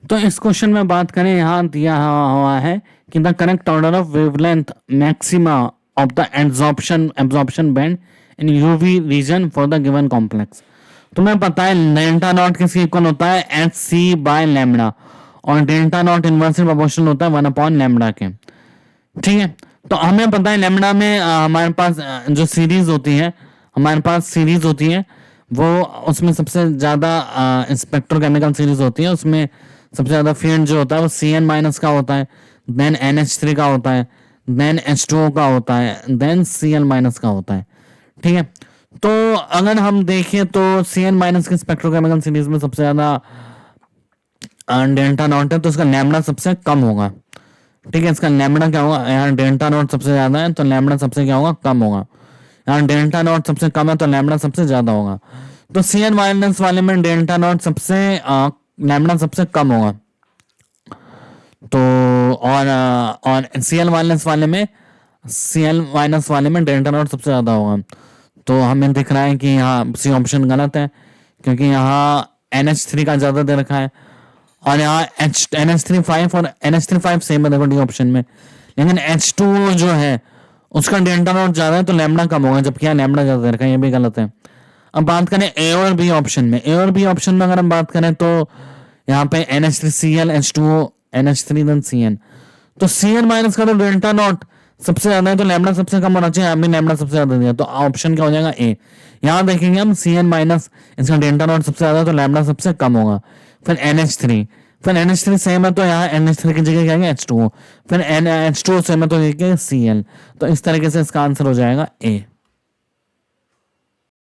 तो इस क्वेश्चन में बात करें, यहाँ दिया हुआ है कि the correct order of wavelength maxima of the absorption band in UV region for the given complex. तुम्हें पता है डेल्टा नॉट किसके इक्वल होता है, एच सी बाय लैम्बडा, और डेल्टा नॉट इनवर्सली प्रोपोर्शनल होता है 1/लैम्बडा के। ठीक है, तो हमें पता है लैम्बडा में हमारे पास जो सीरीज होती है, हमारे पास सीरीज होती है वो, उसमें सबसे ज़्यादा स्पेक्ट्रोकेमिकल सीरीज होती है, उसमें सबसे ज़्यादा फील्ड जो होता है वो सी एन माइनस का होता है, देन एन एच थ्री का होता है, देन एच टू ओ का होता है, देन सी एल माइनस का होता है। ठीक है, तो अगर हम देखें तो सी एन माइनस के स्पेक्ट्रोकेमिकल सीरीज में सबसे ज़्यादा डेल्टा नॉट है, तो इसका लैम्बडा सबसे कम होगा। ठीक है, इसका लैम्बडा क्या होगा, यहाँ डेल्टा नॉट सबसे ज़्यादा है तो लैम्बडा सबसे क्या होगा, कम होगा। यहाँ डेल्टा नॉट सबसे कम है तो लैम्बडा सबसे ज़्यादा होगा। तो सी एन माइनस वाले में डेल्टा नॉट सबसे लैम्बडा सबसे कम होगा। तो और सी एल माइनस वाले में डेल्टा नॉट सबसे ज़्यादा होगा। तो हमें दिख रहा है कि यहाँ सी ऑप्शन गलत है, क्योंकि यहाँ एन एच थ्री का ज़्यादा दे रखा है, और यहाँ एन एच थ्री फाइव और N H three five same है देखो डी ऑप्शन में, लेकिन एच टू जो है उसका डेल्टा नॉट ज़्यादा है तो लैम्बडा कम होगा, जबकि यहाँ लैम्बडा ज़्यादा दे रखा है, ये भी गलत है। अब बात करें ए और बी ऑप्शन में, ए और बी ऑप्शन में अगर हम बात करें तो यहाँ पे N H three C L H two O N H three then C N, तो सी एन माइनस का तो डेल्टा नॉट सबसे ज्यादा है तो लैम्बडा सबसे कम होना चाहिए, हमें लैम्बडा सबसे ज्यादा दिया, तो ऑप्शन क्या हो जाएगा ए। यहाँ देखेंगे हम सी एन माइनस, इसका डेल्टा नॉट सबसे ज्यादा है तो लैम्बडा सबसे कम होगा। फिर एन एच थ्री, फिर एन एच थ्री सेम है तो यहाँ एन एच थ्री की जगह क्या है एच टू ओ, फिर N H two O same है तो सी एल। तो इस तरीके से इसका आंसर हो जाएगा ए।